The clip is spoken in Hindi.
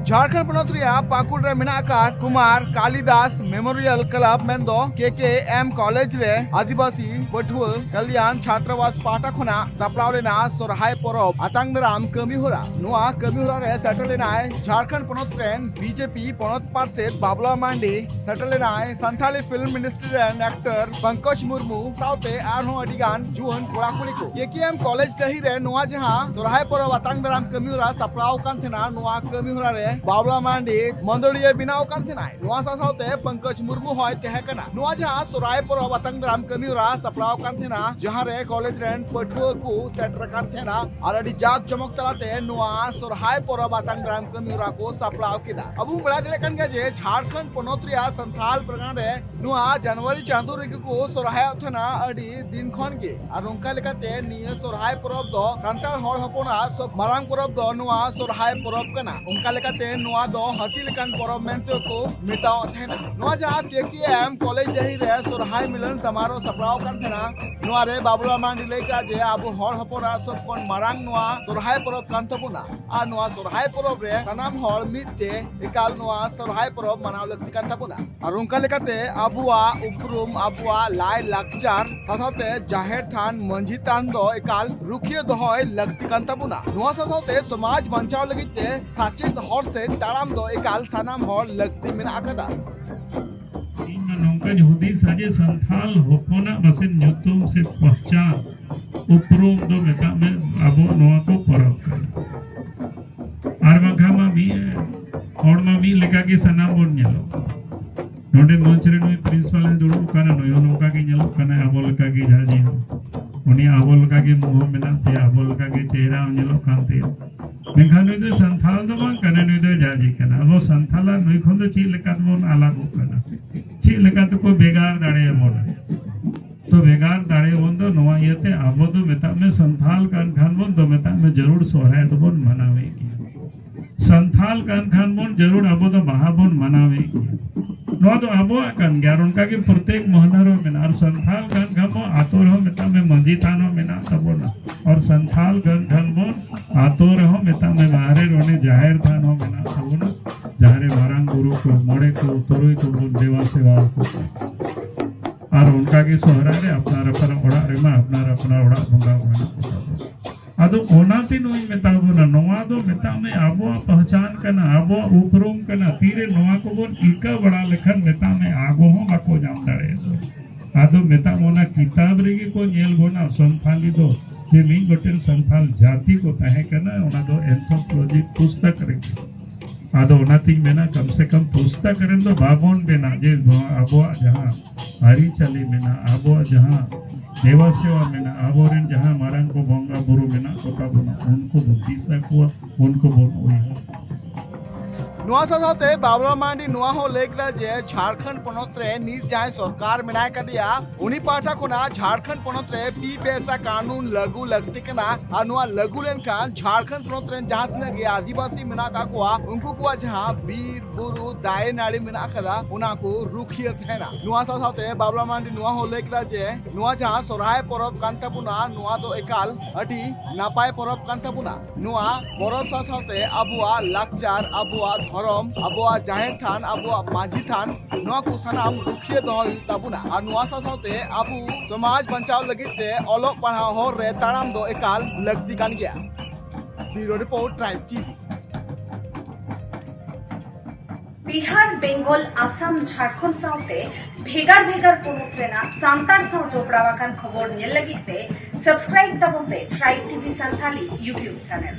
झारखंड पनत पाकुड़ रे मेना का कुमार कालिदास मेमोरियल क्लब मेंदो KKM कॉलेज रे आदिवासी पठुआ कल्याण छात्रावास पाटा खुना सपड़ाव लेना सोरहाय परब आतांग दाराम कमी होरा नुआ कमी होरा रे सेटल लेनाय झारखंड पनत रेन बीजेपी पनत पार्षद बाबला मांडी सेटल लेनाय संथाली फिल्म इंडस्ट्री रेन एक्टर पंकज मुर्मू साउते आरहो अडिगान जुवन कोड़ाकुड़ी को KKM कॉलेज रही रे नुआ जहां सोरहाय परब आतांग दाराम कमी होरा सपड़ाव कान थेना नुआ कमी होरा रे बाबला मांडी मंदड़िया बिनाव कान थेना नुआ साथे पंकज मुर्मू होय तेहे कना नुआ जहां सोरहाय परब आतांग दाराम कमी होरा सपड़ाव कान थेना जहां रे कॉलेज रेन पठुआ को सेटर कान थेना और अडी जाग चमक तलाते नुआ सोरहाय परब आतांग दाराम कमी होरा को सपड़ाव किदा अबु बड़ा दे कन गे जे झारखंड पनत रिया संथाल परगना रे नुआ जनवरी चांदो रे को सोरहाय थेना अडी दिन खन गे और उनका लेकाते निया सोरहाय परब दो संताल हर हपना सब मारांग परब दो नुआ सोरहाय परब कना उनका लेकाते नुआ दो हाथी लेकान परब मेंते को मिताव थेना नुआ जहां KKM कॉलेज जही रे सोरहाय मिलन समारोह सपड़ाव कान थेना नुआ रे बाबुला मांडी लेका जे आबो हर हपना सब कोन मारांग नुआ सोरहाय परब कान तबुना आ नुआ सोरहाय परब रे सनाम हर मिते एकाल नुआ सोरहाय परब मनाव लगती कान तबुना और उनका लेकाते आबुआ उपरुम आबुआ लाय लाकचार साथाते जाहेर थान मंझी थान दो एकाल रुखिया दोहय लगती कान तबुना नुआ साथाते समाज बंचाव लगिते साचेत हर से ताराम दो एकाल सनाम हर लगती मेना आकदा नौका हुदी साजे संथाल होपना बसिन nyutum से पहचान उपरोम दो मेता में अबो नोआ को परब कर आर बांखामा भी औरमा भी लेका के सनाम बोन नेलो नोडे मंचरे नुई प्रिंसिपल ने दुड़ु काना नयो नौका के नेलो काना अबो लेका के जाजी हो उनी अबो लेका के मुंह मेना ते अबो लेका के चेहरा नेलो कांते मेंखान नुई दो संथाल दो बां काना नुई दो जाजी काना अबो संथाला नुई खन दो ची लेका बोन अलग हो काना ची लेका तो को बेगार दाड़े मोना तो बेगार दाड़े बोन दो नोआ येते अबो दो मेता में संथाल कान खान बोन दो मेता में जरूर सोहराय दो बोन मनावे संथाल कान खान बोन जरूर अबो दो महाबोन मनावे नो तो अबो कान ग्यार उनका के प्रत्येक मोहनरो में और संथाल कान खामो आतो रहो मेता में मंजी थानो में ना तबो ना और संथाल कान खामो आतो रहो मेता में बाहरे रोने जाहिर थानो में ना तबो ना जाहरे मारांग गुरु को मोड़े को तोरोई को देवा सेवा को और उनका के सोहरा रे अपना ओड़ा रे मा अपना ओड़ा भंगा होना अदो ओनाती नुई मेताबो ना नोआ दो मेता में आबो पहचान कना आबो उपरुम कना तीरे नोआ को बोन इका बड़ा लेखन मेता में आगो हो बाको जाम दाड़े आदो मेता मोना किताब रेगी को नेल गोना संथाली दो जे मी गोटेन संथाल जाति को तहे कना ओना दो एंथ्रोपोलॉजी पुस्तक रेगी आदो ओनाती मेना कम से कम पुस्तक करें दो बाबोन बेना जे आबो जहां हरी चली मेना आबो जहां देवा सेवा मेना आबोरेन जहां मारंग को बोंगा बुरु मेना कोका बोना उनको बुद्धि से को उनको बोन ओई नुआ साथे बाबला मांडी नुआ हो लेकला जे झारखंड पनत रे निज जाय सरकार मेनाय कदिया उनी पाटा कोना झारखंड पनत रे पी पैसा कानून लागू लगती कना आ नुआ लागू लेन कान झारखंड पनत रे जहां तने गे आदिवासी मेना का कोआ उनको कोआ जहां वीर बुरु दाय नाड़ी मेना कदा उना को रुखियत है ना नुआ साथे बाबला मांडी नुआ हो लेकला जे नुआ जहां सोरहाय परब कांतापुना नुआ दो एकाल अडी नापाय परब कांतापुना नुआ परब साथे अबुआ लाकचार अबुआ धरम अबुआ जाहेर थान अबुआ माझी थान नुआ को सनाम रुखिया दो ताबुना आ नुआ साथे अबु समाज बंचाव लगिते ओलोक पढ़ाव हो रे ताराम दो एकाल लगती कान गया bureau report tribe TV Bihar Bengal Assam Jharkhand साउते भेगार भेगार पोनत रेना सांतार साउ जोपड़ावाकान खबर नेल लगिते सब्सक्राइब तबोते tribe TV Santhali YouTube channel